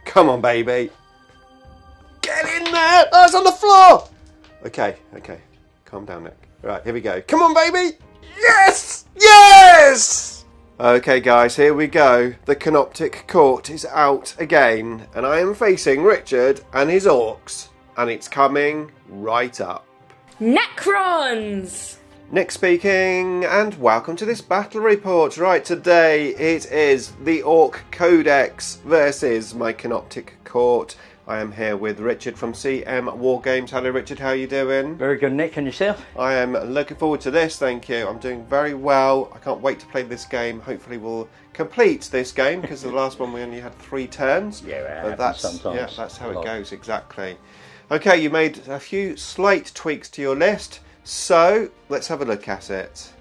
Come on, baby. Get in there. Oh, it's on the floor. Okay. Calm down, Nick. Right, here we go. Come on, baby. Yes! Yes! Okay, guys, here we go. The Canoptek court is out again, and I am facing Richard and his orcs, and it's coming right up. Necrons! Nick speaking, and welcome to this battle report. Right, today it is the Orc Codex versus my Canoptek court. I am here with Richard from CM Wargames. Hello Richard, how are you doing? Very good, Nick, and yourself? I am looking forward to this, thank you. I'm doing very well. I can't wait to play this game. Hopefully we'll complete this game, because the last one we only had 3 turns. Yeah, but sometimes. that's how it goes, exactly. Okay, you made a few slight tweaks to your list, so let's have a look at it.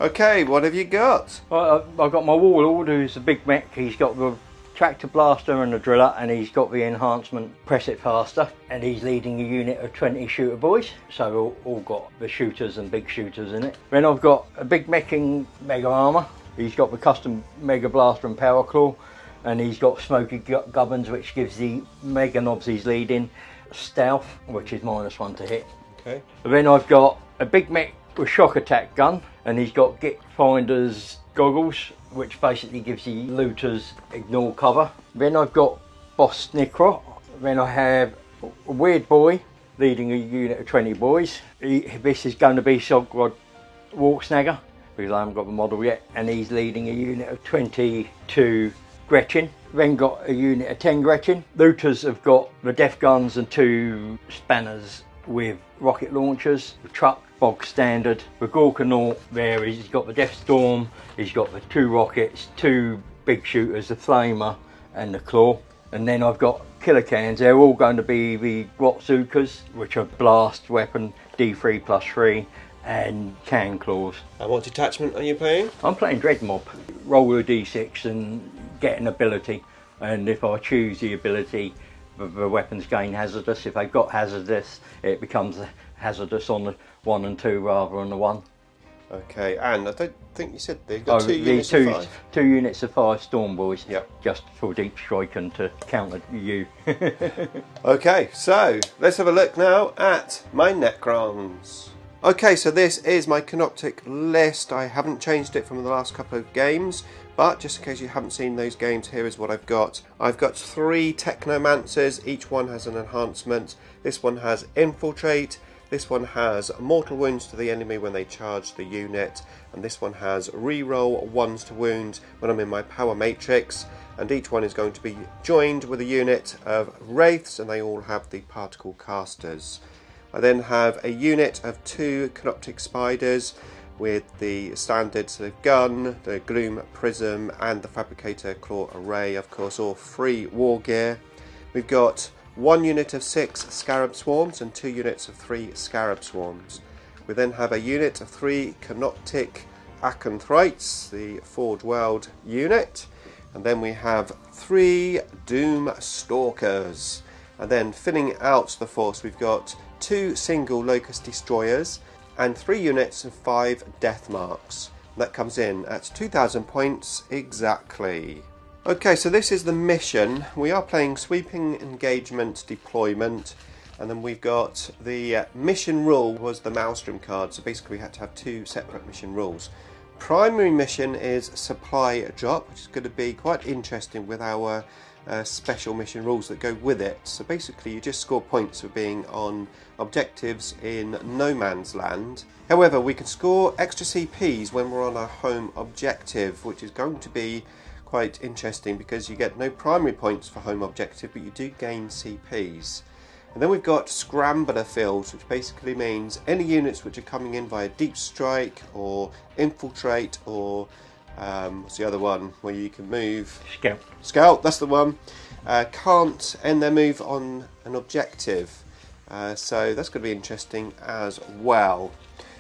Okay, what have you got? Well, I've got my warlord, who's a big mech. He's got the tractor blaster and the driller, and he's got the enhancement press it faster, and he's leading a unit of 20 shooter boys, so all got the shooters and big shooters in it. Then I've got a big mech in mega armor. He's got the custom mega blaster and power claw, and he's got smoky gubbins, which gives the mega knobs he's leading stealth, which is -1 to hit. Okay. Then I've got a big mech with shock attack gun, and he's got Git Finder's goggles, which basically gives the looters ignore cover. Then I've got Boss Necron. Then I have a weird boy leading a unit of 20 boys. This is going to be Soggrod Walksnagger, because I haven't got the model yet, and he's leading a unit of 22 Gretchen. Then got a unit of 10 Gretchen. Looters have got the Death Guns and 2 Spanners with rocket launchers. The truck, bog standard. The Gorkanaut there, he's got the Death Storm, he's got the 2 rockets, 2 big shooters, the Flamer and the Claw. And then I've got killer cans. They're all going to be the Grotzukas, which are blast weapon, D3+3, and can claws. And what detachment are you playing? I'm playing Dread Mob. Roll a D6 and get an ability, and if I choose the ability, the weapons gain hazardous. If they've got hazardous, it becomes hazardous on the 1 and 2 rather than the 1. Okay, and I don't think you said they've got 2 units of 5. 2 units of 5 Storm Boys. Yep. Just for deep strike and to counter you. Okay, so let's have a look now at my Necrons. Okay, so this is my Canoptek list. I haven't changed it from the last couple of games, but just in case you haven't seen those games, here is what I've got. I've got 3 Technomancers, each one has an enhancement. This one has Infiltrate, this one has Mortal Wounds to the enemy when they charge the unit, and this one has Reroll 1s to wound when I'm in my Power Matrix, and each one is going to be joined with a unit of Wraiths, and they all have the Particle Casters. I then have a unit of 2 Canoptek Spiders with the standard sort of gun, the Gloom Prism and the Fabricator Claw Array, of course, all free war gear. We've got 1 unit of 6 Scarab Swarms and 2 units of 3 Scarab Swarms. We then have a unit of 3 Canoptek Acanthrites, the Forge World unit. And then we have 3 Doom Stalkers. And then filling out the force, we've got 2 single Locust Destroyers and 3 units of 5 Death Marks. That comes in at 2,000 points exactly. Okay, so this is the mission. We are playing Sweeping Engagement Deployment, and then we've got the mission rule was the Maelstrom card, so basically we had to have 2 separate mission rules. Primary mission is Supply Drop, which is going to be quite interesting with our special mission rules that go with it. So basically you just score points for being on objectives in no man's land. However, we can score extra CPs when we're on our home objective, which is going to be quite interesting because you get no primary points for home objective, but you do gain CPs. And then we've got Scrambler Fields, which basically means any units which are coming in via Deep Strike or Infiltrate or what's the other one where you can move? Scout, that's the one. Can't end their move on an objective. So that's going to be interesting as well.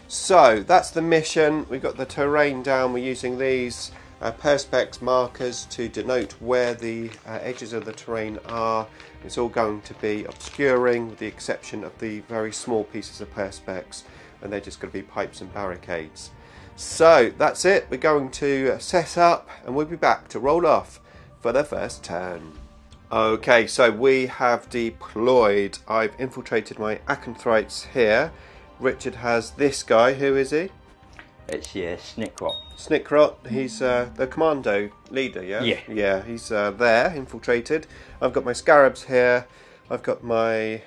So that's the mission. We've got the terrain down. We're using these Perspex markers to denote where the edges of the terrain are. It's all going to be obscuring with the exception of the very small pieces of Perspex, and they're just going to be pipes and barricades. So that's it, we're going to set up and we'll be back to roll off for the first turn. Okay, so we have deployed. I've infiltrated my Acanthrites here. Richard has this guy. Who is he? It's Snickrot. Snickrot. He's the commando leader, yeah? Yeah. Yeah, he's there, infiltrated. I've got my Scarabs here. I've got my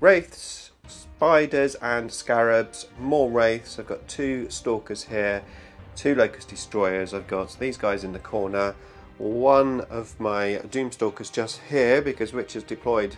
Wraiths, Spiders and Scarabs, more Wraiths. I've got 2 Stalkers here, 2 Locust Destroyers. I've got these guys in the corner. One of my Doomstalkers just here because Richard's deployed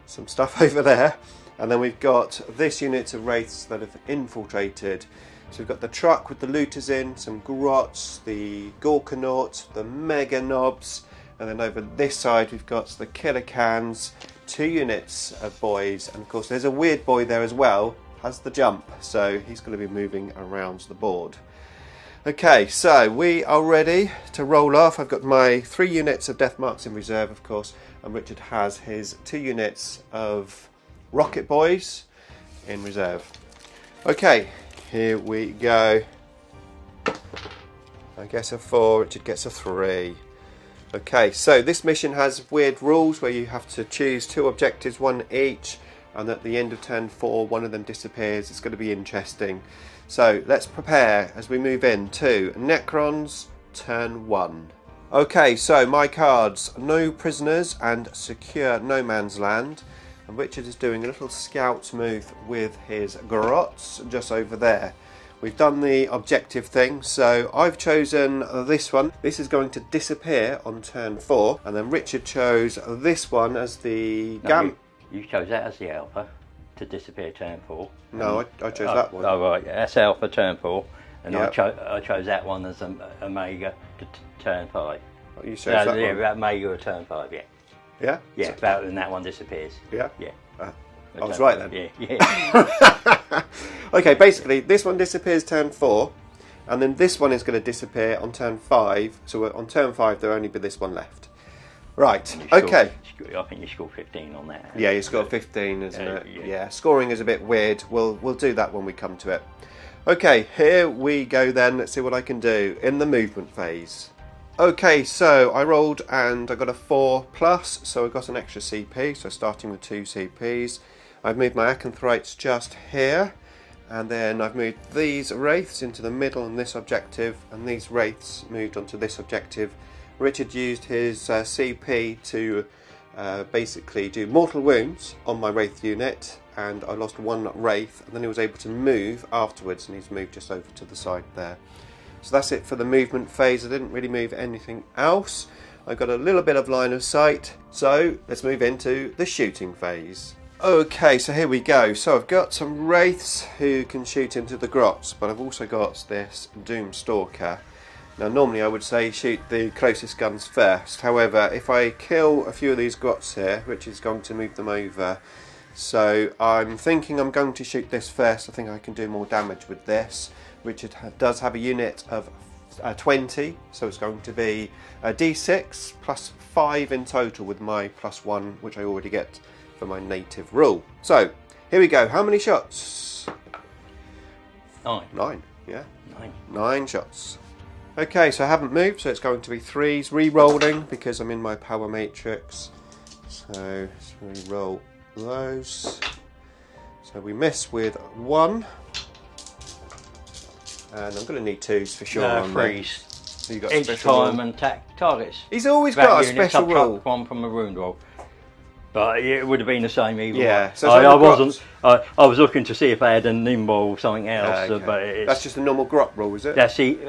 some stuff over there. And then we've got this unit of Wraiths that have infiltrated. So we've got the truck with the looters in, some Grots, the Gorkanaut, the Mega Knobs, and then over this side we've got the Killer Cans, 2 units of boys, and of course there's a weird boy there as well, has the jump, so he's going to be moving around the board. Okay, so we are ready to roll off. I've got my 3 units of Death Marks in reserve, of course, and Richard has his 2 units of Rocket Boys in reserve. Okay, here we go. I guess a 4, Richard gets a 3. Okay, so this mission has weird rules where you have to choose 2 objectives, 1 each, and at the end of turn 4 one of them disappears. It's going to be interesting. So let's prepare as we move into Necrons turn 1. Okay, so my cards: no prisoners and secure no man's land. And Richard is doing a little scout move with his Grots just over there. We've done the objective thing, so I've chosen this one. This is going to disappear on turn 4, and then Richard chose this one as the You chose that as the alpha to disappear turn 4. No, I chose that one. Oh right, yeah, that's alpha turn 4, and Yep. I chose that one as Omega to turn 5. Oh, you chose that one. Yeah, Omega to turn 5. Yeah. Yeah? Yeah, about and that one disappears. Yeah? Yeah. I was right then. Yeah. Okay, basically this one disappears turn 4, and then this one is going to disappear on turn 5. So on turn 5 there'll only be this one left. Right. Okay. I think you scored 15 on that. Yeah, you scored 15, isn't it? Yeah. Yeah. Scoring is a bit weird. We'll do that when we come to it. Okay, here we go then. Let's see what I can do in the movement phase. Okay, so I rolled and I got a 4+, so I got an extra CP. So starting with 2 CPs. I've moved my Acanthrites just here, and then I've moved these Wraiths into the middle on this objective, and these Wraiths moved onto this objective. Richard used his CP to basically do mortal wounds on my Wraith unit, and I lost 1 Wraith, and then he was able to move afterwards, and he's moved just over to the side there. So that's it for the movement phase. I didn't really move anything else. I got a little bit of line of sight, so let's move into the shooting phase. Okay, so here we go. So I've got some Wraiths who can shoot into the Grots, but I've also got this Doomstalker. Now normally I would say shoot the closest guns first. However, if I kill a few of these Grots here, which is going to move them over, so I'm thinking I'm going to shoot this first. I think I can do more damage with this. Richard does have a unit of 20, so it's going to be a D6 plus 5 in total with my +1, which I already get for my native rule. So here we go. How many shots? 9. 9. Yeah. 9. 9 shots. Okay, so I haven't moved, so it's going to be 3s. Re-rolling because I'm in my power matrix. So let's re-roll those. So we miss with 1. And I'm going to need 2s for sure. No, 3s. So you got Each time and attack targets. He's always got a special rule. One from a wound roll. But it would have been the same either way. Yeah, so I wasn't. I was looking to see if I had a nimble or something else. Okay. But it's, that's just a normal grot rule, is it? That's it.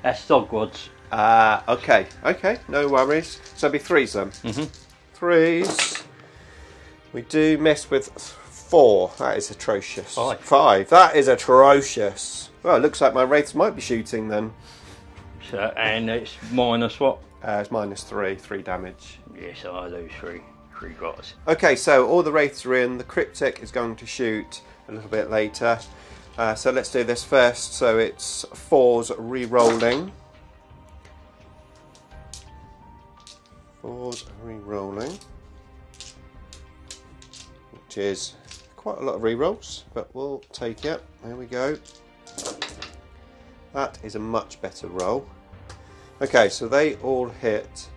That's Dogwads. Okay. Okay, no worries. So it'll be 3s then. 3s. We do miss with 4. That is atrocious. 5. That is atrocious. Well, it looks like my Wraiths might be shooting then. So, and it's minus what? It's -3. 3 damage. Yes, so I lose 3 Grots. Okay, so all the Wraiths are in. The Cryptic is going to shoot a little bit later. So let's do this first. So it's 4s re-rolling. 4s re-rolling. Which is quite a lot of re-rolls, but we'll take it. There we go. That is a much better roll. Okay, so they all hit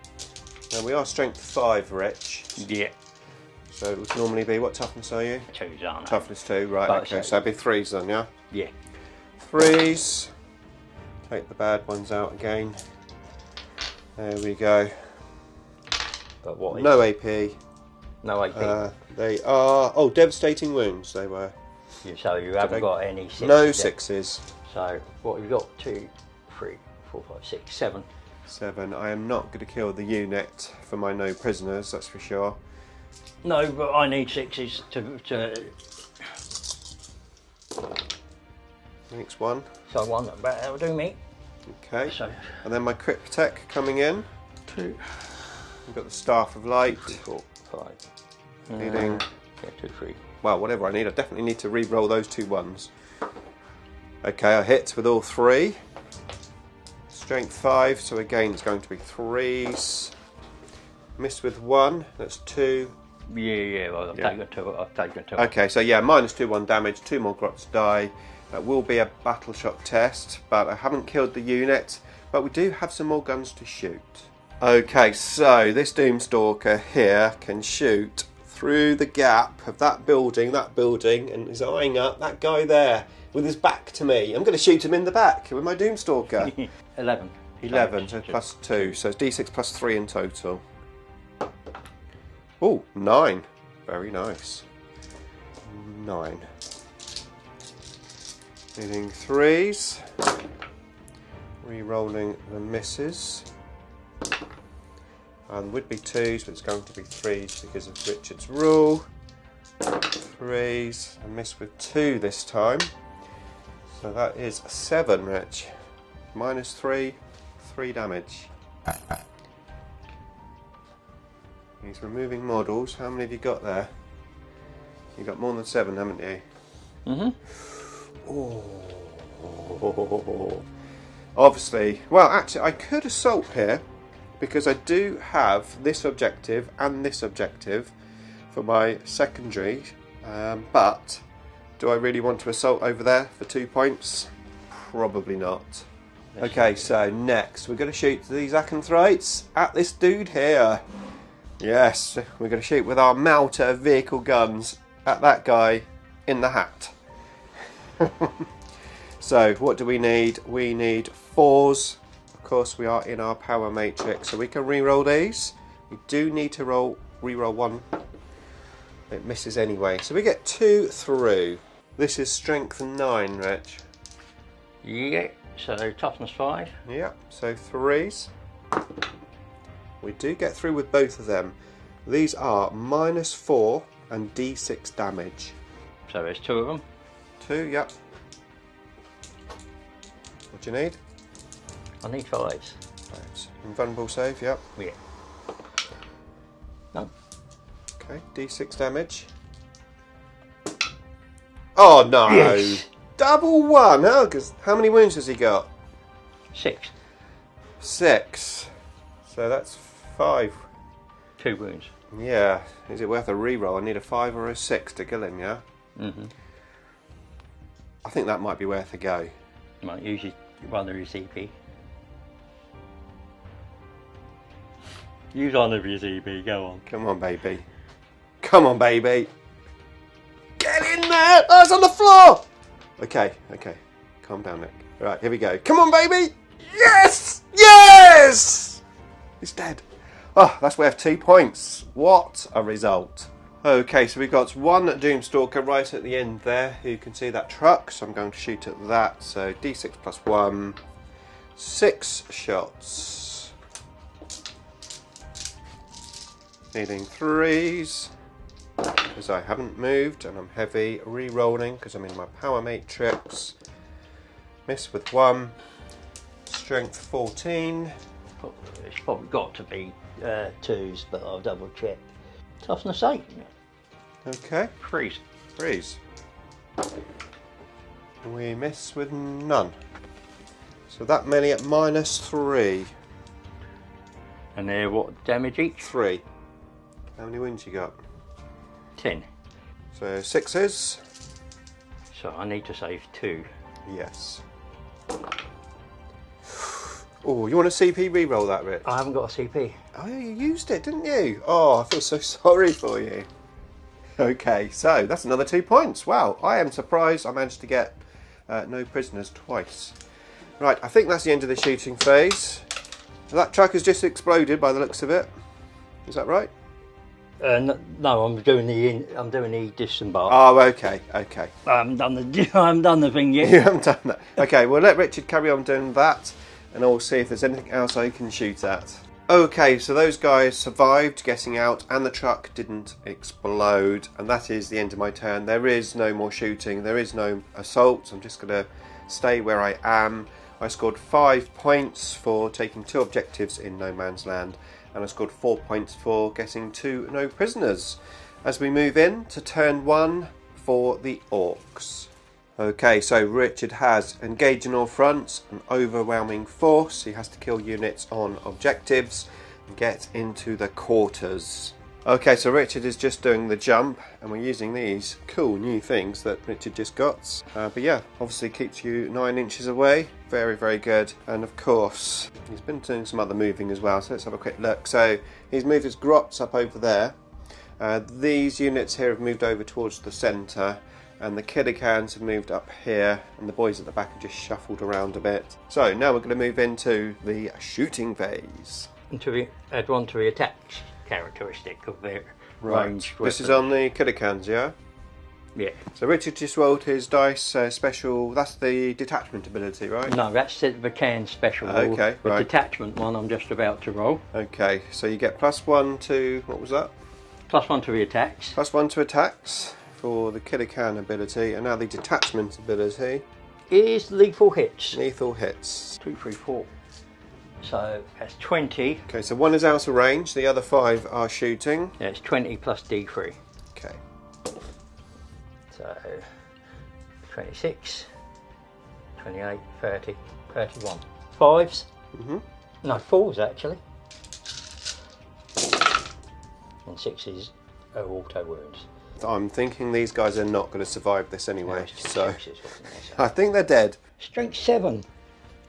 Now we are strength 5, Rich. Yeah. So it would normally be, what toughness are you? 2s, aren't they? Toughness 2, right, But okay. So it'd be 3s then, yeah? Yeah. 3s. Take the bad ones out again. There we go. But what is... No AP. No AP. They are, oh, devastating wounds they were. So you haven't got any 6s. No yet. 6s. So what have you got? 2, 3, 4, 5, 6, 7. 7. I am not going to kill the unit for my no prisoners, that's for sure. No, but I need 6s to... Next one. So one, that'll do me. Okay. So, And then my crit protect coming in. 2. We've got the staff of light. 3, 4, 5. Needing. Yeah, 2, 3. Well, whatever I need. I definitely need to re-roll those 2 ones. Okay, I hit with all 3. Strength 5, so again it's going to be 3s. Missed with 1, that's 2. Yeah, well, I've taken 2. I've taken 2. Okay, so yeah, -2/1 damage, 2 more grots die. That will be a battle shock test, but I haven't killed the unit. But we do have some more guns to shoot. Okay, so this Doomstalker here can shoot through the gap of that building, and is eyeing up that guy there with his back to me. I'm going to shoot him in the back with my Doomstalker. 11. 11, so plus 2, so it's d6 plus 3 in total. Oh, 9. Very nice. 9. Needing 3s. Re-rolling the misses. And would be 2s, but it's going to be 3s because of Richard's rule. 3s. I missed with 2 this time. So that is 7, Rich. -3, 3 damage. He's removing models. How many have you got there? You've got more than 7, haven't you? Mm-hmm. Oh. Obviously, well, actually, I could assault here because I do have this objective and this objective for my secondary. But do I really want to assault over there for 2 points? Probably not. Okay, so next we're going to shoot these Acanthrites at this dude here. Yes, we're going to shoot with our Melter vehicle guns at that guy in the hat. So what do we need? We need 4s. Of course we are in our power matrix, so we can re-roll these. We do need to re-roll 1. It misses anyway, so we get 2 through. This is strength 9, Rich. Yeah, so toughness 5. Yeah, so 3s. We do get through with both of them. These are -4 and d6 damage. So there's 2 of them. 2, yep. What do you need? I need 5s. 5s. Invulnerable save, yep. Yeah. No. Okay, d6 damage. Oh no! Yes. Double 1! How many wounds has he got? 6. 6. So that's 5. 2 wounds. Yeah. Is it worth a reroll? I need a 5 or a 6 to kill him, yeah? Mm-hmm. I think that might be worth a go. You might usually run your CP. Use on of your CP, go on. Come on, baby. Come on, baby. Get in there! Oh, it's on the floor! Okay. Calm down, Nick. Right, here we go. Come on, baby! Yes! Yes! He's dead. Oh, that's worth 2 points. What a result. Okay, so we've got 1 Doomstalker right at the end there. You can see that truck, so I'm going to shoot at that. So d6 plus 1. 6 shots. Needing 3s. Because I haven't moved and I'm heavy. Re-rolling because I'm in my power matrix. Miss with 1. Strength 14. It's probably got to be 2s, but I'll double check. Toughness 8. Okay. 3s. 3s. We miss with none. So that many at -3. And they're what damage each? 3. How many wounds you got? 10. So 6s. So I need to save 2. Yes. Oh, you want a CP reroll that, Rich? I haven't got a CP. Oh, yeah, you used it, didn't you? Oh, I feel so sorry for you. Okay, so that's another 2 points. Wow, I am surprised I managed to get no prisoners twice. Right, I think that's the end of the shooting phase. That truck has just exploded by the looks of it. Is that right? No, I'm doing the disembark. Oh, okay. I haven't done the thing yet. You haven't done that. Okay, we'll let Richard carry on doing that, and I'll see if there's anything else I can shoot at. Okay, so those guys survived getting out, and the truck didn't explode, and that is the end of my turn. There is no more shooting. There is no assault. I'm just going to stay where I am. I scored 5 points for taking 2 objectives in no man's land, and I scored 4 points for getting 2 no prisoners. As we move in to turn 1 for the orcs. Okay, so Richard has engaged in all fronts, an overwhelming force. He has to kill units on objectives and get into the quarters. Okay, so Richard is just doing the jump, and we're using these cool new things that Richard just got. But yeah, obviously keeps you 9 inches away. Very, very good. And of course, he's been doing some other moving as well, so let's have a quick look. So he's moved his grots up over there. These units here have moved over towards the centre, and the killer cans have moved up here, and the boys at the back have just shuffled around a bit. So now we're going to move into the shooting phase. And to add one to the attack characteristic of their range. This is on the killer cans, yeah? Yeah. So Richard just rolled his dice special. That's the detachment ability, right? No, that's the can special. Okay, the right. detachment one I'm just about to roll. Okay, so you get +1 to, what was that? +1 to the attacks. +1 to attacks for the killer can ability, and now the detachment ability is lethal hits. Lethal hits. 2, 3, 4. So that's 20. Okay, so 1 is out of range, the other 5 are shooting. Yeah, it's 20 plus D3. Okay. So 26, 28, 30, 31. 5s? No, 4s actually. And 6s are auto wounds. I'm thinking these guys are not going to survive this anyway, No, so sixes, wasn't it? I think they're dead. Strength 7.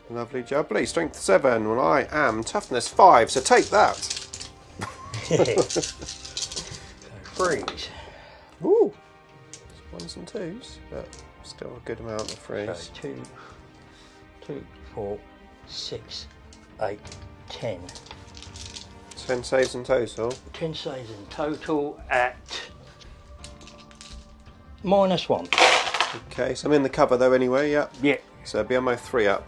Lovely jubbly. Strength 7. Well, I am toughness 5, so take that. So 3s. Ooh. 1s and 2s, but still a good amount of 3s. So 2, 4, 6, 8, 10. 10 saves in total. 10 saves in total at -1. Okay, so I'm in the cover though anyway, yeah. Yeah. So be on my 3 up.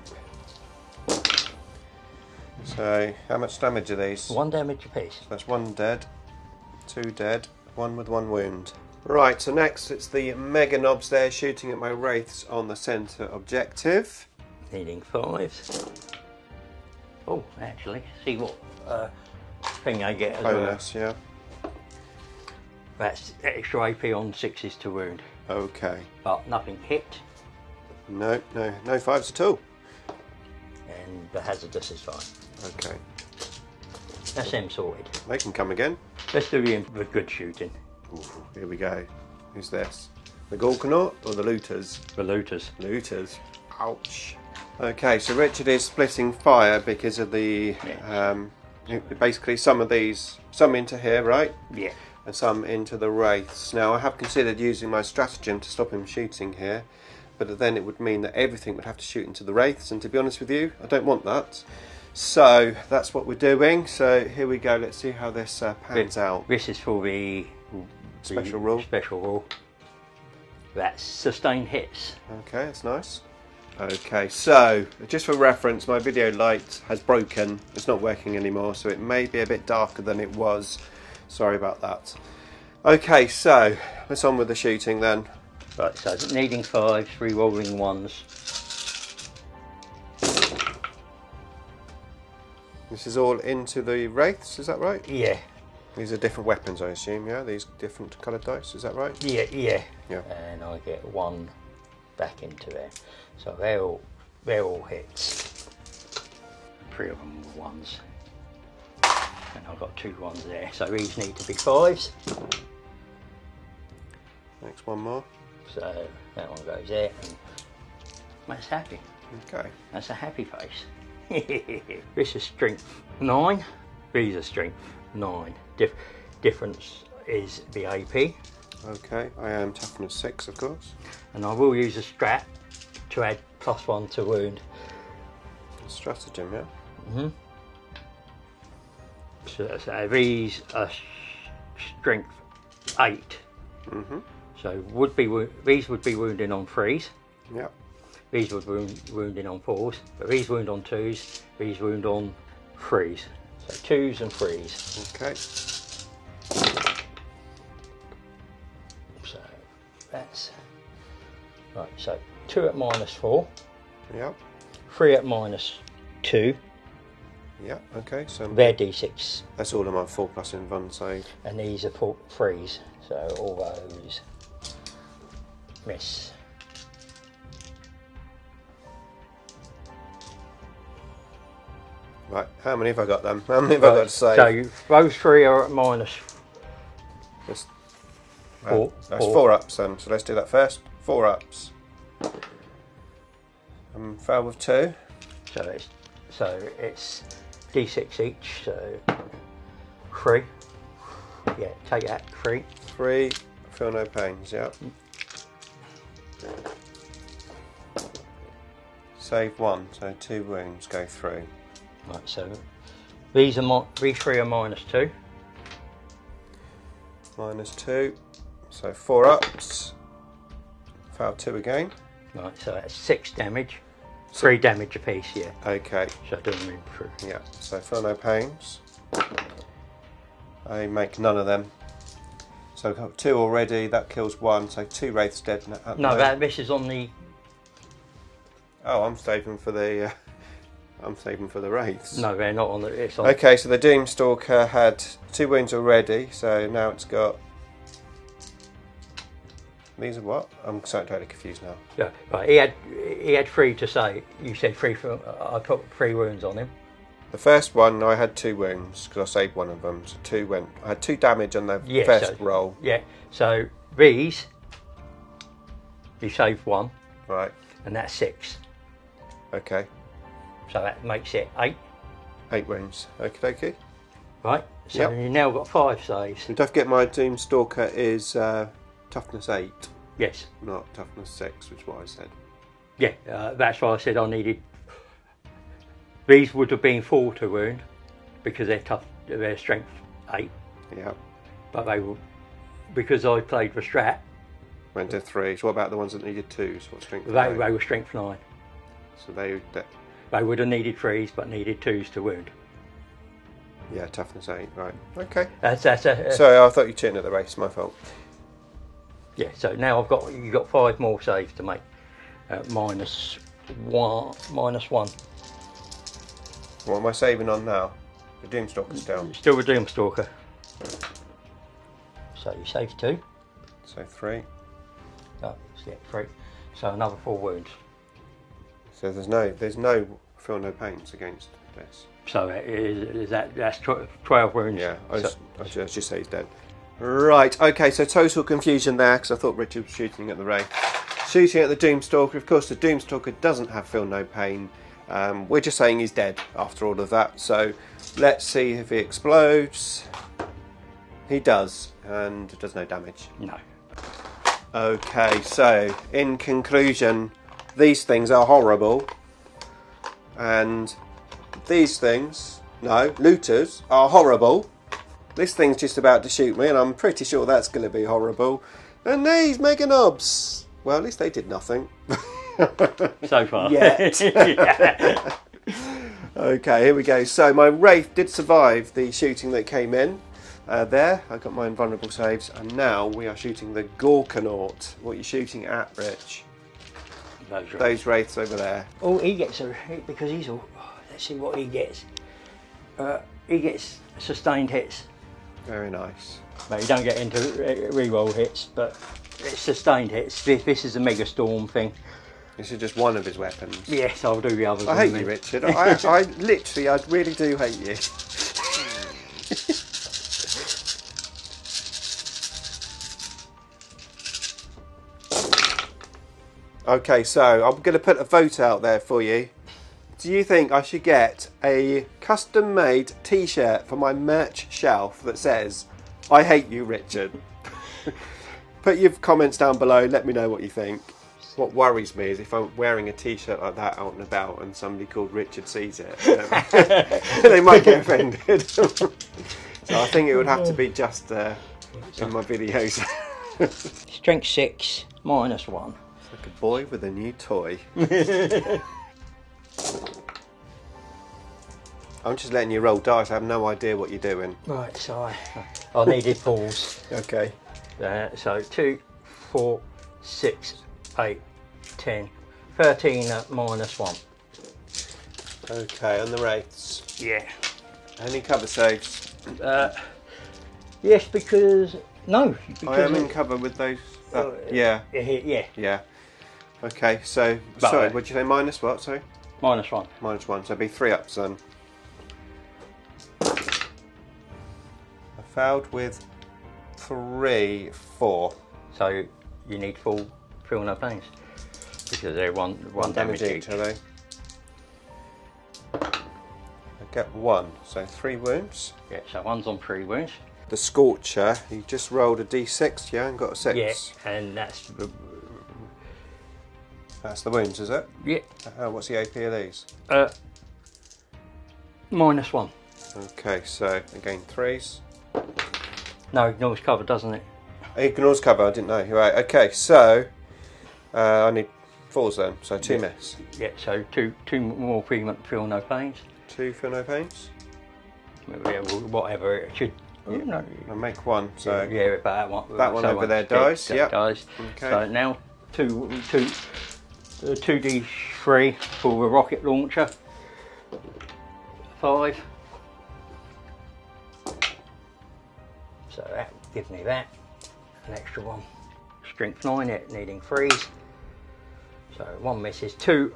So how much damage are these? 1 damage apiece. So that's 1 dead, 2 dead, 1 with 1 wound. Right, so next it's the mega knobs there shooting at my wraiths on the centre objective. Needing 5s. Oh, actually, see what thing I get as Bonus, well. yeah. That's extra AP on 6s to wound. Okay. But nothing hit. No 5s at all. And the hazardous is fine. Okay. That's them sorted. They can come again. Let's do the good shooting. Ooh, here we go. Who's this? The Gorkanaut or the looters? The looters. Looters. Ouch. Okay, so Richard is splitting fire because of the basically some into here, right? Yeah. And some into the wraiths. Now I have considered using my stratagem to stop him shooting here, but then it would mean that everything would have to shoot into the wraiths, and to be honest with you, I don't want that. So that's what we're doing. So here we go. Let's see how this pans out. This is for the Special rule. Special rule. That's sustained hits. Okay, that's nice. Okay, so just for reference, my video light has broken. It's not working anymore, so it may be a bit darker than it was. Sorry about that. Okay, so let's on with the shooting then. Right, so needing 5s, re-rolling 1s. This is all into the wraiths, is that right? Yeah. These are different weapons, I assume, yeah? These different coloured dice, is that right? Yeah. Yeah. And I get 1 back into there. So they're all hits. 3 of them were 1s. And I've got 2 1s there. So these need to be 5s. Next one more. So that one goes there, and that's happy. Okay. That's a happy face. This is strength 9. These are strength 9. Difference is the AP. Okay, I am toughness 6, of course. And I will use a strat to add +1 to wound. Stratagem, yeah. So these are strength 8. So these would be wounding on 3s. Yep. These would wounding on 4s, but these wound on 2s. These wound on 3s. So 2s and 3s. Okay. So that's right. So 2 at -4. Yep. 3 at -2. Yep. Okay. So They're D6. that's all of my 4+ in Von save. And these are 3s. So all those miss. Right. How many have I got then? How many have I got to save? So those 3 are at -4. That's 4 ups then. So let's do that first. 4 ups. Fail with 2. So it's D6 each. So 3. Yeah, take that 3. 3. Feel no pains. Yep. Save 1. So 2 wounds go through. Right. So these 3 are -2. -2. So 4 ups. Fail 2 again. Right. So that's 6 damage. 3 damage apiece. Yeah. Okay. So I don't move through. Yeah. So feel no pains. I make none of them. So I've got 2 already. That kills 1. So 2 wraiths dead. No, this is on the. Oh, I'm saving for the. I'm saving for the wraiths. No, they're not on the. It's on. Okay, so the Doomstalker had 2 wounds already, so now it's got. These are what? I'm so totally confused now. Yeah, right. He had 3 to say. You said 3 for. I put 3 wounds on him. The first one, I had 2 wounds because I saved one of them, so 2 went. I had 2 damage on the first roll. Yeah. So these, you saved 1, Right. and that's 6. Okay. So that makes it 8. 8 wounds. Okie dokie. Right. So Yep. you've now got 5 saves. And don't forget my Doomstalker is toughness 8, Yes. not toughness 6, which is what I said. Yeah. That's why I said I needed. These would have been 4 to wound because they're tough. They're strength 8. Yeah. But they were because I played for strat. Went to 3. So what about the ones that needed 2s? What strength? They were strength 9. So they They would have needed 3s, but needed 2s to wound. yeah, toughness 8. Right. Okay. That's Sorry, I thought you were cheating at the race. My fault. yeah. So now you've got 5 more saves to make. -1. What am I saving on now? The Doomstalker's down. Still with Doomstalker. So you save 2. So 3. Oh, yeah, 3. So another 4 wounds. So there's no feel no pains against this. So that's 12 wounds. Yeah, I So- just say he's dead. Right, okay, so total confusion there because I thought Richard was shooting at the Wraith. Shooting at the Doomstalker, of course the Doomstalker doesn't have feel no pain. We're just saying he's dead after all of that, so let's see if he explodes. He does, and does no damage. No. Okay, so in conclusion, these things are horrible, and these things, no, looters, are horrible. This thing's just about to shoot me, and I'm pretty sure that's going to be horrible. And these mega knobs, well, at least they did nothing. So far. Yet. Yeah. Okay, here we go. So my Wraith did survive the shooting that came in. There, I got my invulnerable saves, and now we are shooting the Gorkanaut. What are you shooting at, Rich? Those Wraiths over there. Oh, he gets a because he's all. Let's see what he gets. He gets sustained hits. Very nice. But you don't get into reroll hits, but it's sustained hits. This is a mega storm thing. This is just one of his weapons. Yes, I'll do the others. I hate you, Richard. I really do hate you. Okay, so I'm going to put a vote out there for you. Do you think I should get a custom-made T-shirt for my merch shelf that says, "I hate you, Richard"? Put your comments down below. Let me know what you think. What worries me is if I'm wearing a T-shirt like that out and about and somebody called Richard sees it, they might get offended. So I think it would have to be just in my videos. Strength 6, -1. It's like a boy with a new toy. I'm just letting you roll dice. I have no idea what you're doing. Right, so I needed balls. Okay. So 2, 4, 6, 8, 10, 13 at -1. Okay, on the wraiths. Yeah. Any cover saves? Yes, because no. I am in cover with those. Yeah. Yeah. Okay, so sorry, what did you say? Minus what? Sorry. -1. -1. So it'd be 3 ups then. I failed with 3, 4. So you need full feel no pains because they're one damage each. Are they? I get 1, so 3 wounds. Yeah, so 1's on 3 wounds. The Scorcher, you just rolled a d6, yeah, and got a 6. Yeah, and that's the wounds, is it? Yeah. What's the AP of these? -1. Okay, so again 3s. No, ignores cover, doesn't it? Ignores cover, I didn't know. Right, okay, so I need 4s then, so 2 miss. Yeah, so two more feel no pains. 2 feel no pains. Yeah, whatever it should. You know, I make 1, so yeah, but that one. That one over there dies. Yep. Dies. Okay. So now 2d3 for the rocket launcher. 5. So that gives me that. An extra 1. Strength 9, it needing 3s. So 1 misses. 2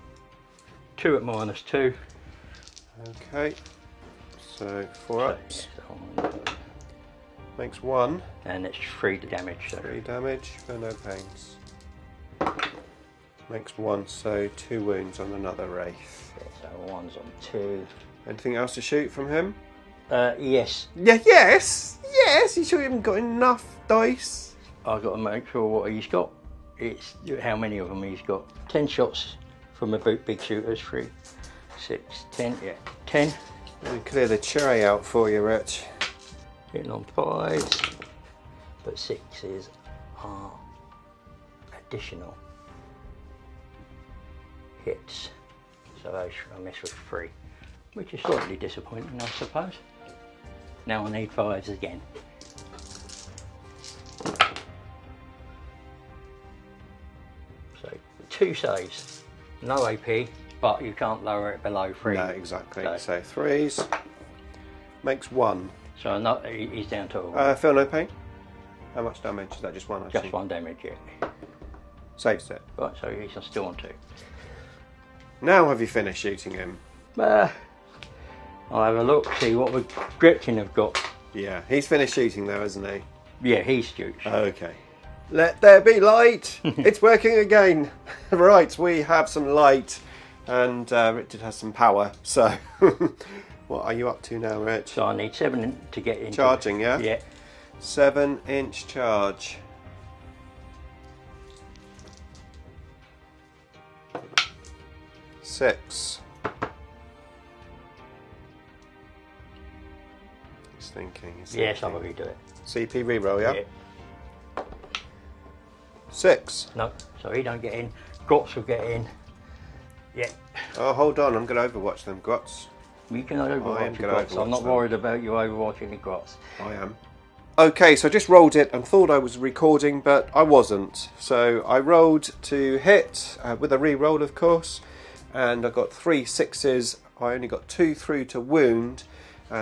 at -2. Okay. So 4 ups. Makes 1. And it's 3 damage. So 3 damage for no pains. Makes 1, so 2 wounds on another wraith. So 1's on 2. Anything else to shoot from him? Yes. Yeah, yes! Yes! You sure you haven't got enough dice? I've got to make sure what he's got. It's how many of them he's got. 10 shots from the big shooters. 3, 6, 10. Yeah, 10. Let me clear the cherry out for you, Rich. Hitting on 5s, but 6s are additional hits. So I miss with 3, which is slightly disappointing, I suppose. Now I need 5s again. So 2 saves, no AP, but you can't lower it below 3. No, exactly. So 3s. Makes 1. So no, he's down to feel no pain? How much damage? Is that just 1? just 1 damage, yeah. Saves it. Right, so he's still on 2. Now have you finished shooting him? I'll have a look, see what the Gretchen have got. Yeah, he's finished shooting though, isn't he? Yeah, he's shoots. Okay. Let there be light! It's working again! Right, we have some light and Richard has some power, so what are you up to now, Rich? So I need 7 to get in. Charging, yeah? Yeah. 7-inch charge. Six. He's thinking. Yes, I'll redo it. CP reroll, yeah? Yeah. 6. No, so he don't get in. Grots will get in. Yeah. Oh, hold on, I'm going to overwatch them, Grots. You can overwatch your gonna Grots. I'm not overwatch them. worried about you overwatching the Grots. I am. Okay, so I just rolled it and thought I was recording, but I wasn't. So I rolled to hit, with a reroll of course, and I got 3 6s. I only got 2 through to wound.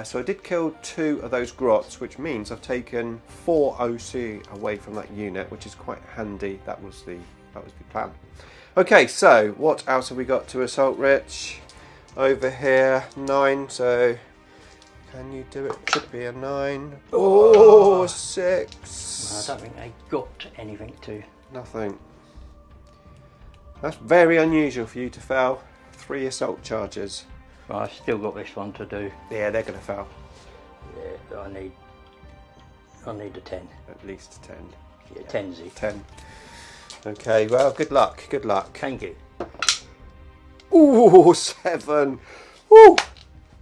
So I did kill 2 of those Grots, which means I've taken 4 OC away from that unit, which is quite handy. That was the plan. Okay, so what else have we got to assault, Rich? Over here, 9. So can you do it? Should be a 9. Oh, 6. I don't think they got anything to. Nothing. That's very unusual for you to fail 3 assault charges. Well, I've still got this one to do. Yeah, they're going to fail. Yeah, I need a 10. At least 10. Yeah, 10-zy. 10. Okay, well, good luck, good luck. Thank you. Ooh, 7. Ooh.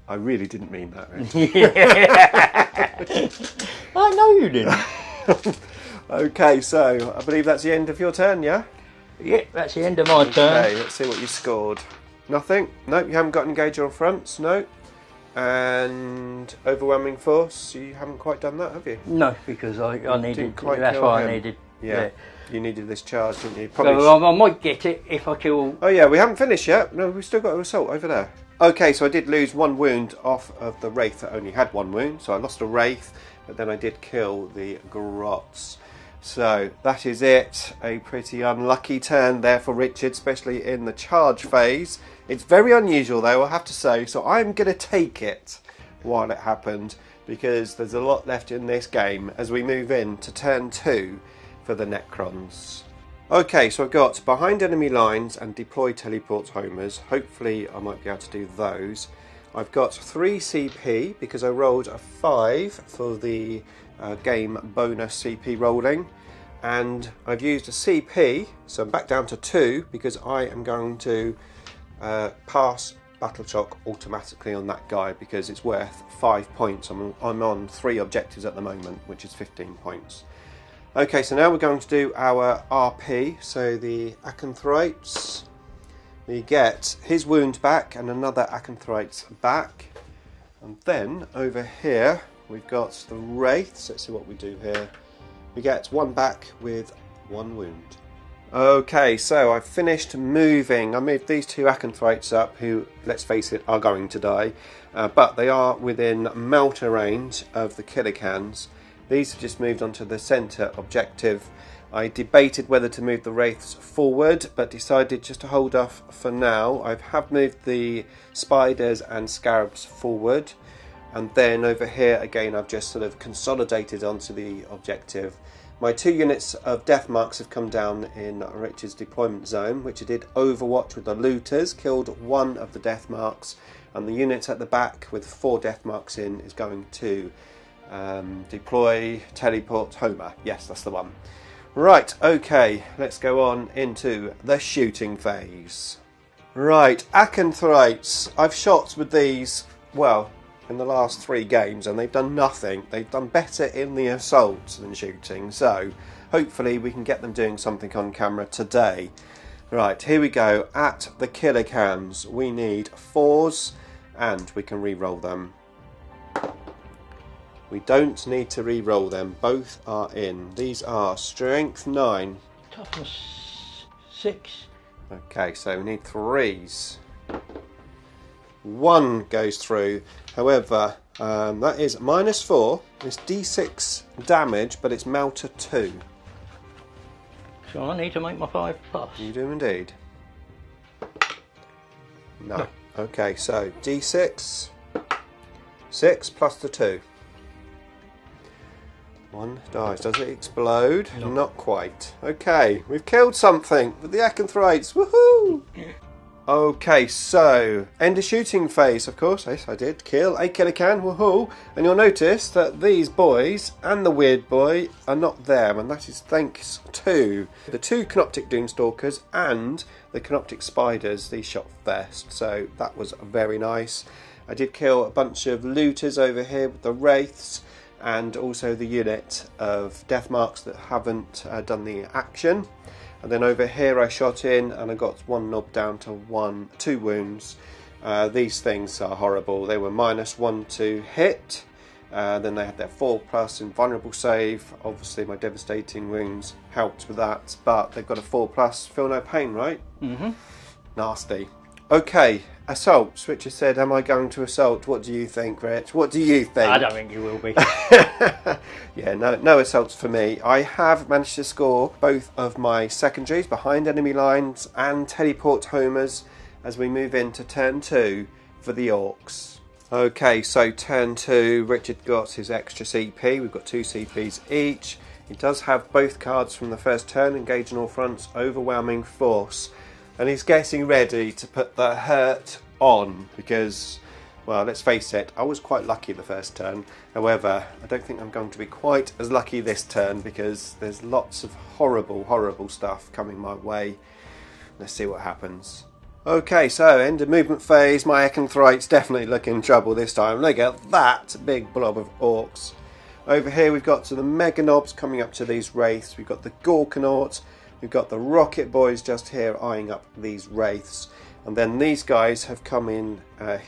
I really didn't mean that, Rich. I know you didn't. Okay, so I believe that's the end of your turn, yeah? Yeah, that's the end of my turn. Okay, let's see what you scored. Nothing? Nope, you haven't got engager on fronts, no. And overwhelming force, you haven't quite done that, have you? No, because I needed, quite that's kill why him. I needed. Yeah, you needed this charge, didn't you? So I might get it if I kill. Oh yeah, we haven't finished yet. No, we've still got an assault over there. Okay, so I did lose 1 wound off of the Wraith that only had 1 wound. So I lost a Wraith, but then I did kill the Grots. So that is it. A pretty unlucky turn there for Richard, especially in the charge phase. It's very unusual though, I have to say. So I'm going to take it while it happened, because there's a lot left in this game as we move into turn 2 for the Necrons. Okay, so I've got behind enemy lines and deploy teleport homers. Hopefully I might be able to do those. I've got 3 CP because I rolled a 5 for the game bonus CP rolling, and I've used a CP, so I'm back down to 2 because I am going to pass Battle Shock automatically on that guy because it's worth 5 points. I'm on 3 objectives at the moment, which is 15 points. Okay, so now we're going to do our RP, so the Acanthrites. We get his wound back and another Acanthrites back. And then over here we've got the Wraiths. Let's see what we do here. We get 1 back with 1 wound. Okay, so I've finished moving. I moved these 2 Acanthrites up, who, let's face it, are going to die. But they are within melter range of the killer cans. These have just moved onto the centre objective. I debated whether to move the Wraiths forward, but decided just to hold off for now. I have moved the Spiders and Scarabs forward. And then over here, again, I've just sort of consolidated onto the objective. My 2 units of death marks have come down in Richard's deployment zone, which I did overwatch with the looters, killed 1 of the death marks. And the units at the back with 4 death marks in is going to deploy teleport Homer. Yes, that's the one. Right, okay, let's go on into the shooting phase. Right, Acanthrites. I've shot with these, well, in the last 3 games, and they've done nothing. They've done better in the assault than shooting, so hopefully we can get them doing something on camera today. Right, here we go. At the killer cans, we need 4s, and we can re-roll them. We don't need to re-roll them, both are in. These are strength 9. Toughness 6. Okay, so we need 3s. 1 goes through, however, that is -4. It's D6 damage, but it's melter 2. So I need to make my 5+. You do indeed. No. Okay, so D6, 6 plus the 2. 1 dies. Does it explode? No. Not quite. Okay, we've killed something with the Acanthrites. Woohoo! Okay, so end of shooting phase, of course. Yes, I did kill a killer can. Woohoo! And you'll notice that these boys and the weird boy are not there, and that is thanks to the 2 Canoptek Doomstalkers and the Canoptek Spiders. These shot first, so that was very nice. I did kill a bunch of looters over here with the Wraiths, and also the unit of death marks that haven't done the action. And then over here I shot in and I got 1 knob down to 2 wounds. These things are horrible. They were -1 to hit. Then they had their 4+ invulnerable save. Obviously my devastating wounds helped with that, but they've got a 4+. Feel no pain, right? Mm-hmm. Nasty. Okay, assaults. Richard said, am I going to assault? What do you think, Rich? What do you think? I don't think you will be. Yeah, no assaults for me. I have managed to score both of my secondaries behind enemy lines and teleport homers as we move into turn 2 for the Orcs. Okay, so turn 2, Richard got his extra CP. We've got 2 CPs each. He does have both cards from the first turn, engage on all fronts, overwhelming force. and he's getting ready to put the hurt on because, well, let's face it, I was quite lucky the first turn. However, I don't think I'm going to be quite as lucky this turn because there's lots of horrible, horrible stuff coming my way. Let's see what happens. Okay, so end of movement phase. My Eckenthryte's definitely looking in trouble this time. Look at that big blob of orcs. Over here we've got the Meganobs coming up to these wraiths. We've got the Gorkanauts. We've got the Rocket Boys just here eyeing up these wraiths. And then these guys have come in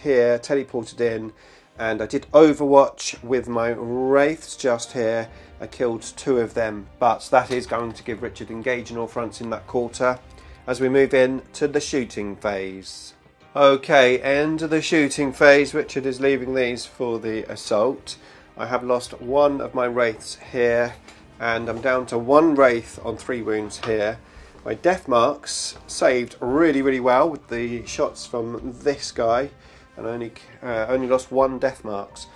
here, teleported in. And I did Overwatch with my wraiths just here. I killed 2 of them. But that is going to give Richard engage in all fronts in that quarter as we move in to the shooting phase. Okay, end of the shooting phase. Richard is leaving these for the assault. I have lost 1 of my wraiths here, and I'm down to 1 wraith on 3 wounds here. My death marks saved really, really well with the shots from this guy, and only lost 1 death marks.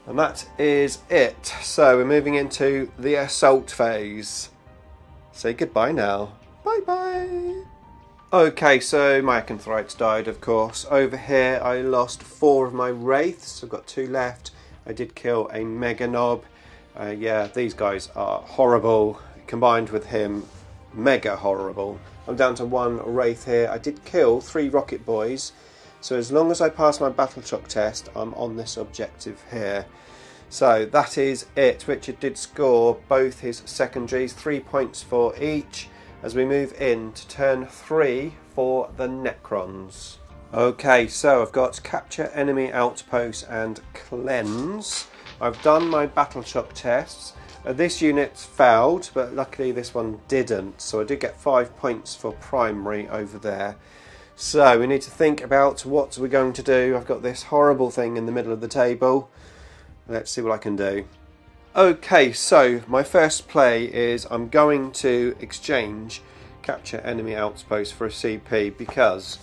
And that is it. So we're moving into the assault phase. Say goodbye now. Bye bye. Okay, so my Eckenthrytes died, of course. Over here I lost 4 of my wraiths. I've got 2 left. I did kill a Meganob. Yeah, these guys are horrible. Combined with him, mega horrible. I'm down to 1 wraith here. I did kill 3 Rocket Boys. So as long as I pass my battle shock test, I'm on this objective here. So that is it. Richard did score both his secondaries, 3 points for each, as we move in to turn 3 for the Necrons. Okay, so I've got capture enemy outposts and cleanse. I've done my battle shock tests. This unit failed, but luckily this one didn't. So I did get 5 points for primary over there. So we need to think about what we're going to do. I've got this horrible thing in the middle of the table. Let's see what I can do. Okay, so my first play is I'm going to exchange capture enemy outpost for a CP because,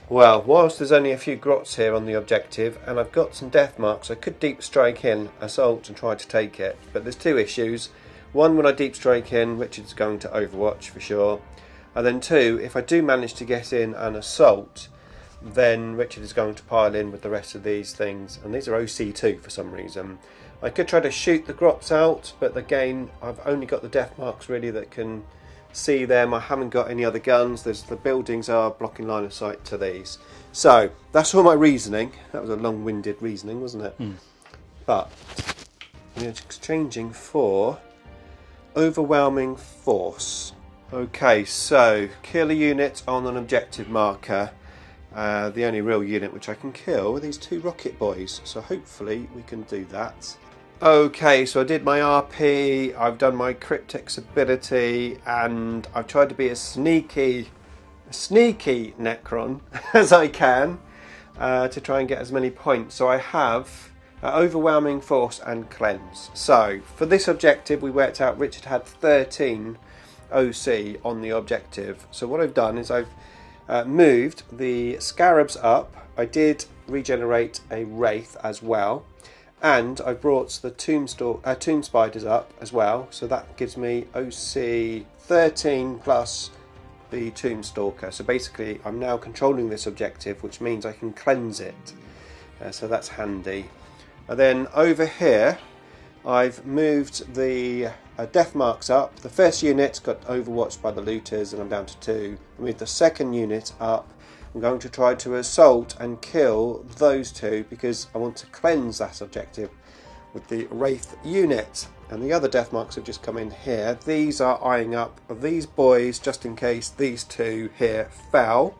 well, whilst there's only a few grots here on the objective and I've got some death marks, I could deep strike in, assault and try to take it. But there's 2 issues. 1, when I deep strike in, Richard's going to Overwatch for sure. And then 2, if I do manage to get in an assault, then Richard is going to pile in with the rest of these things. And these are OC2 for some reason. I could try to shoot the grots out, but again, I've only got the death marks really that can see them. I haven't got any other guns. The buildings are blocking line of sight to these. So that's all my reasoning. That was a long-winded reasoning, wasn't it? But we're exchanging for overwhelming force. Okay, so kill a unit on an objective marker. The only real unit which I can kill are these 2 Rocket Boys. So hopefully we can do that. Okay, so I did my RP, I've done my Cryptex ability, and I've tried to be as sneaky Necron as I can to try and get as many points. So I have overwhelming force and cleanse. So for this objective we worked out Richard had 13 OC on the objective. So what I've done is I've moved the Scarabs up. I did regenerate a Wraith as well. And I brought the Tomb Spiders up as well, so that gives me OC 13 plus the Tomb Stalker. So basically I'm now controlling this objective, which means I can cleanse it. So that's handy. And then over here I've moved the death marks up. The first unit got overwatched by the looters and I'm down to 2. I moved the second unit up. I'm going to try to assault and kill those 2 because I want to cleanse that objective with the Wraith unit. And the other death marks have just come in here. These are eyeing up these boys just in case these 2 here fell.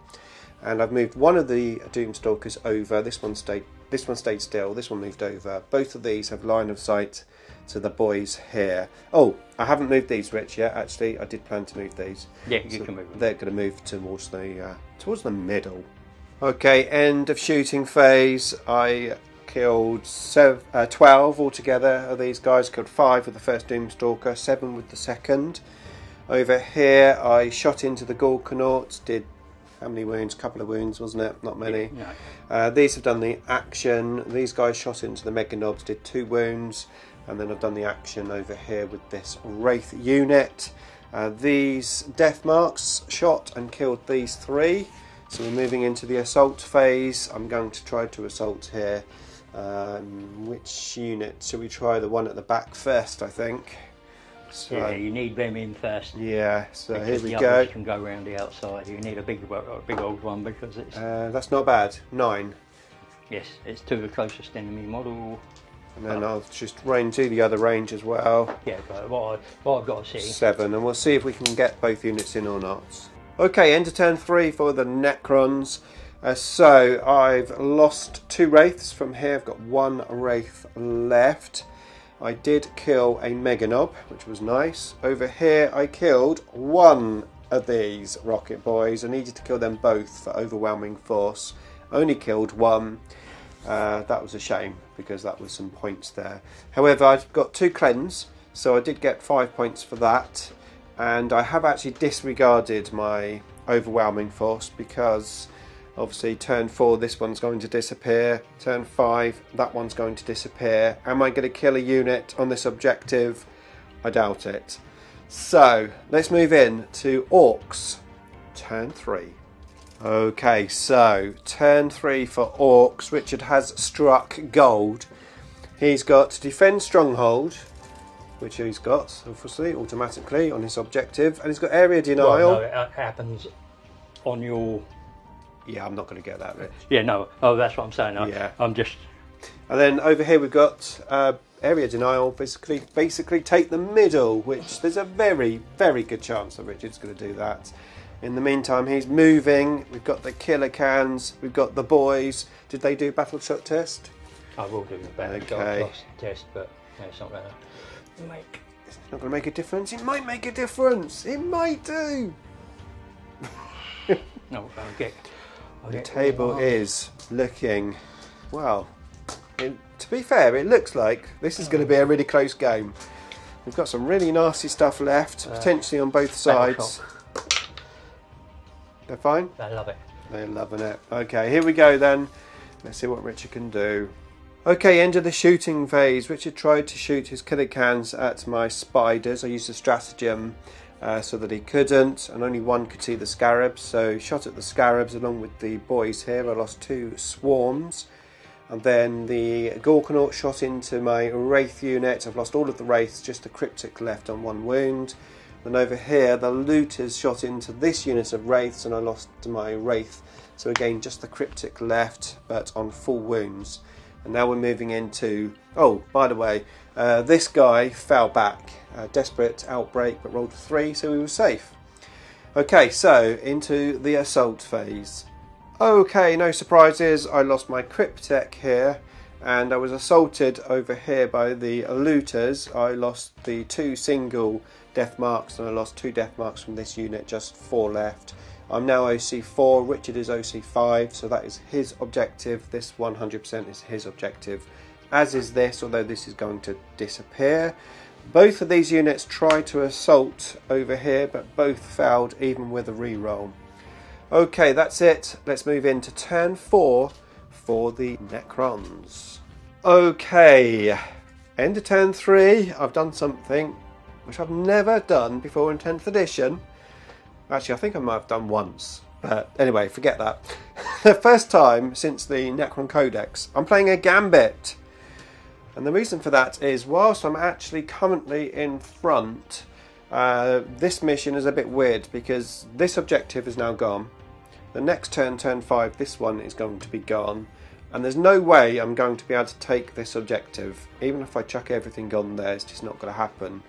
And I've moved one of the Doomstalkers over. This one stayed still. This one moved over. Both of these have line of sight to the boys here. Oh, I haven't moved these, Rich, yet. Actually, I did plan to move these. Yeah, you can move them. They're going to move towards the middle. Okay, end of shooting phase. I killed 12 altogether of these guys. Killed 5 with the first Doomstalker, 7 with the second. Over here, I shot into the Gorkanauts. Did how many wounds? A couple of wounds, wasn't it? Not many. Yeah. These have done the action. These guys shot into the Meganobs. Did 2 wounds. And then I've done the action over here with this Wraith unit. These death marks shot and killed these 3. So we're moving into the assault phase. I'm going to try to assault here. Which unit? Shall we try the one at the back first, I think? So, yeah, you need them in first. Yeah, so because here we the go. others can go around the outside. You need a big old one because it's... That's not bad. 9. yes, it's to the closest enemy model. And then I'll just do the other range as well. Yeah, but what I've got to see... 7, and we'll see if we can get both units in or not. Okay, end of turn 3 for the Necrons. So I've lost 2 Wraiths from here. I've got 1 Wraith left. I did kill a Meganob, which was nice. Over here I killed 1 of these rocket boys. I needed to kill them both for overwhelming force. Only killed 1. That was a shame because that was some points there. However, I've got 2 cleanse, so I did get 5 points for that. And I have actually disregarded my overwhelming force because obviously turn 4 this one's going to disappear, turn 5 that one's going to disappear. Am I going to kill a unit on this objective? I doubt it. So let's move in to Orcs, turn 3. Okay, so turn 3 for Orcs. Richard has struck gold. He's got Defend Stronghold, which he's got obviously automatically on his objective, and he's got Area Denial. Well, no, it happens on your... Yeah, I'm not going to get that, Rich. Yeah, no. Oh, that's what I'm saying. Yeah. I'm just... And then over here we've got Area Denial. Basically take the middle, which there's a very, very good chance that Richard's going to do that. In the meantime, he's moving. We've got the killer cans. We've got the boys. Did they do battle shot test? I will do the battle shot test, but no, it's not going to make... It's not going to make a difference. It might make a difference. It might do. No, I'll get... The table is looking, well, to be fair, it looks like this is going to be a really close game. We've got some really nasty stuff left, potentially on both sides. They're fine? They love it. They're loving it. Okay, here we go then. Let's see what Richard can do. Okay, end of the shooting phase. Richard tried to shoot his killer cans at my spiders. I used a stratagem so that he couldn't, and only one could see the scarabs, so shot at the scarabs along with the boys here. I lost 2 swarms, and then the Gorkanaut shot into my Wraith unit. I've lost all of the Wraiths, just the Cryptic left on 1 wound. Then over here the Looters shot into this unit of Wraiths, and I lost my Wraith, so again just the Cryptic left but on full wounds. And now we're moving into, oh by the way, this guy fell back, desperate outbreak, but rolled a 3, so he was safe. Okay, so into the assault phase. Okay, no surprises. I lost my Cryptek here, and I was assaulted over here by the Looters. I lost the 2 single death marks, and I lost 2 death marks from this unit, just 4 left. I'm now OC4, Richard is OC5, so that is his objective. This 100% is his objective, as is this, although this is going to disappear. Both of these units tried to assault over here, but both failed even with a reroll. Okay, that's it. Let's move into turn 4 for the Necrons. Okay, end of turn 3. I've done something which I've never done before in 10th edition. Actually, I think I might have done once. But anyway, forget that. The first time since the Necron Codex, I'm playing a Gambit. And the reason for that is, whilst I'm actually currently in front, this mission is a bit weird because this objective is now gone. The next turn, turn 5, this one is going to be gone. And there's no way I'm going to be able to take this objective. Even if I chuck everything on there, it's just not going to happen.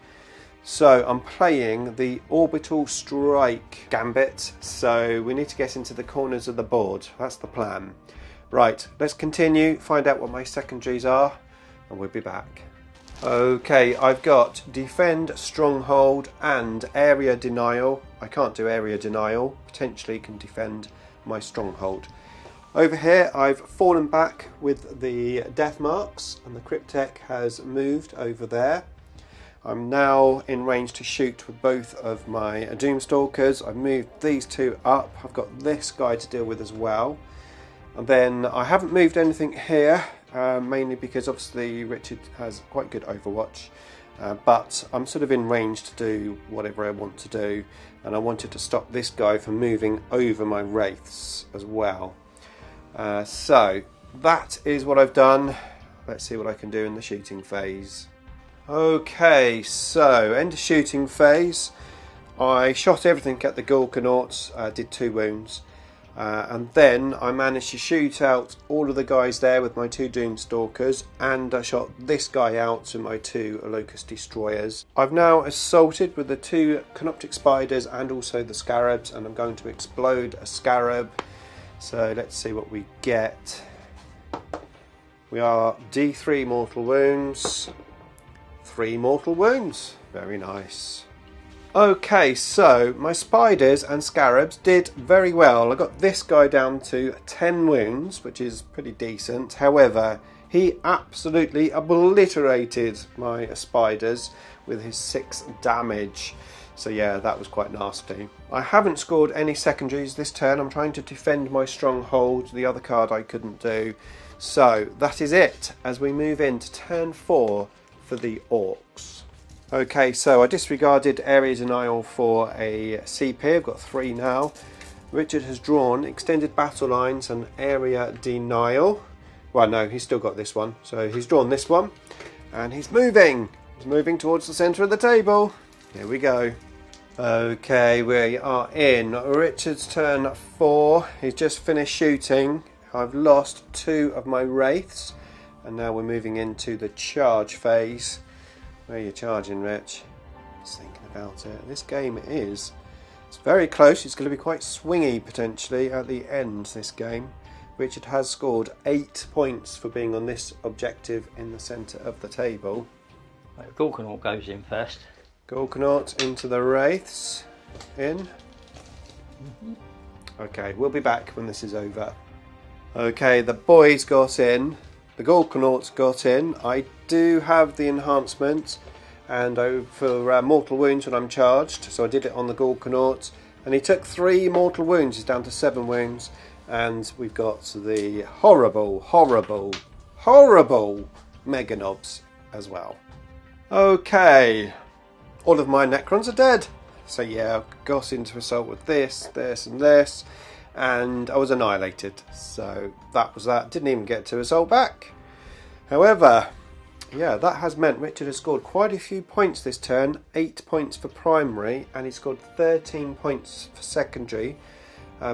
So I'm playing the Orbital Strike Gambit, so we need to get into the corners of the board. That's the plan. Right, let's continue, find out what my secondaries are, and we'll be back. Okay, I've got Defend Stronghold and Area Denial. I can't do Area Denial, potentially can defend my Stronghold. Over here I've fallen back with the Death Marks, and the Cryptek has moved over there. I'm now in range to shoot with both of my Doomstalkers. I've moved these 2 up. I've got this guy to deal with as well. And then I haven't moved anything here, mainly because obviously Richard has quite good Overwatch. but I'm sort of in range to do whatever I want to do, and I wanted to stop this guy from moving over my wraiths as well. So that is what I've done. Let's see what I can do in the shooting phase. Okay, so end of shooting phase. I shot everything at the Gorkanauts, did 2 wounds, and then I managed to shoot out all of the guys there with my 2 Doomstalkers, and I shot this guy out with my 2 Locust Destroyers. I've now assaulted with the 2 Canoptek Spiders and also the Scarabs, and I'm going to explode a Scarab. So let's see what we get. We are D3 mortal wounds, 3 mortal wounds, very nice. Okay, so my spiders and scarabs did very well. I got this guy down to 10 wounds, which is pretty decent. However, he absolutely obliterated my spiders with his 6 damage. So yeah, that was quite nasty. I haven't scored any secondaries this turn. I'm trying to defend my stronghold, the other card I couldn't do. So that is it as we move into turn 4 for the Orcs. Okay, so I disregarded Area Denial for a CP. I've got 3 now. Richard has drawn Extended Battle Lines and Area Denial. Well, no, he's still got this one. So he's drawn this one and he's moving. He's moving towards the centre of the table. Here we go. Okay, we are in Richard's turn 4. He's just finished shooting. I've lost 2 of my wraiths, and now we're moving into the charge phase. Where are you charging, Rich? Just thinking about it. This game it's very close. It's going to be quite swingy potentially at the end, this game. Richard has scored 8 points for being on this objective in the centre of the table. Gorkanaut goes in first. Gorkanaut into the wraiths. In. Okay, we'll be back when this is over. Okay, the boys got in, the Gorkanauts got in. I do have the enhancement and for mortal wounds when I'm charged, so I did it on the Gorkanauts, and he took 3 mortal wounds. He's down to 7 wounds, and we've got the horrible Meganobs as well. Okay, all of my Necrons are dead. So yeah, I got into assault with this and this, and I was annihilated. So that was that. Didn't even get to assault back. However, yeah, that has meant Richard has scored quite a few points this turn. 8 points for primary, and he scored 13 points for secondary,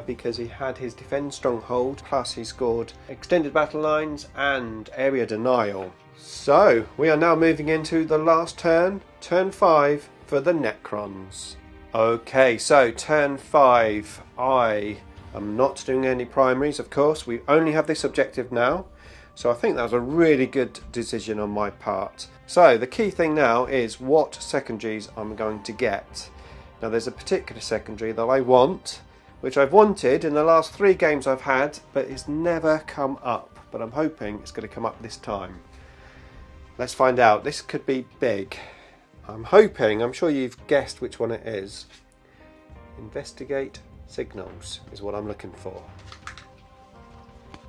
because he had his defend stronghold, plus he scored extended battle lines and area denial. So we are now moving into the last turn, turn 5 for the Necrons. Okay, so turn 5, I am not doing any primaries, of course. We only have this objective now, so I think that was a really good decision on my part. So the key thing now is what secondaries I'm going to get. Now there's a particular secondary that I want, which I've wanted in the last 3 games I've had, but it's never come up. But I'm hoping it's going to come up this time. Let's find out. This could be big. I'm sure you've guessed which one it is. Investigate signals is what I'm looking for.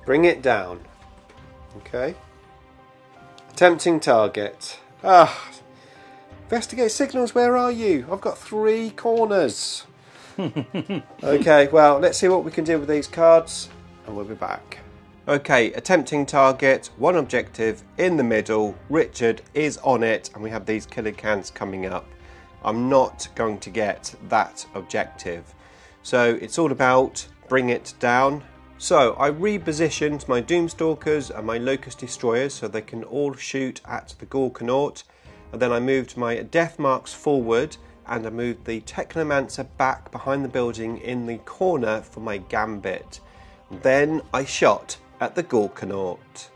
Bring it down. Okay. Attempting target. Investigate signals, where are you? I've got 3 corners. Okay, well, let's see what we can do with these cards, and we'll be back. Okay, attempting target, 1 objective in the middle. Richard is on it, and we have these killer cans coming up. I'm not going to get that objective. So it's all about bring it down. So I repositioned my Doomstalkers and my Locust Destroyers so they can all shoot at the Gorkanaut. And then I moved my Death Marks forward, and I moved the Technomancer back behind the building in the corner for my Gambit. Then I shot at the Gorkanaut.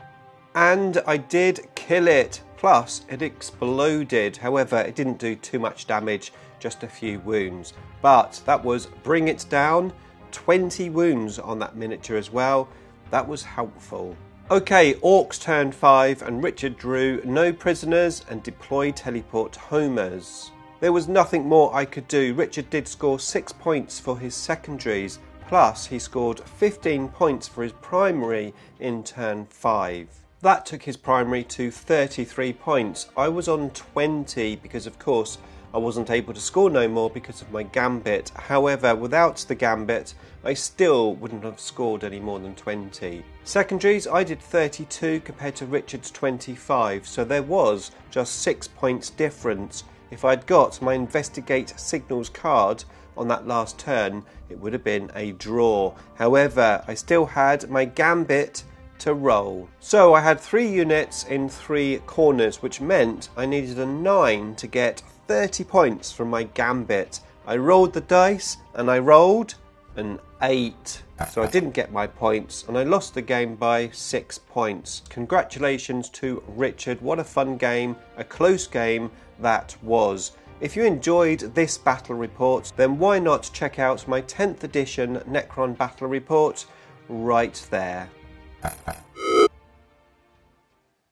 And I did kill it. Plus, it exploded. However, it didn't do too much damage, just a few wounds. But that was bring it down. 20 wounds on that miniature as well. That was helpful. Okay, Orcs turn 5, and Richard drew no prisoners and deployed teleport homers. There was nothing more I could do. Richard did score 6 points for his secondaries, plus he scored 15 points for his primary in turn 5. That took his primary to 33 points. I was on 20 because, of course, I wasn't able to score no more because of my gambit. However, without the gambit, I still wouldn't have scored any more than 20. Secondaries, I did 32 compared to Richard's 25, so there was just 6 points difference. If I'd got my Investigate Signals card on that last turn, it would have been a draw. However, I still had my gambit to roll. So I had 3 units in 3 corners, which meant I needed a 9 to get 30 points from my gambit. I rolled the dice and I rolled an 8. So I didn't get my points and I lost the game by 6 points. Congratulations to Richard. What a fun game, a close game that was. If you enjoyed this battle report, then why not check out my 10th edition Necron battle report right there.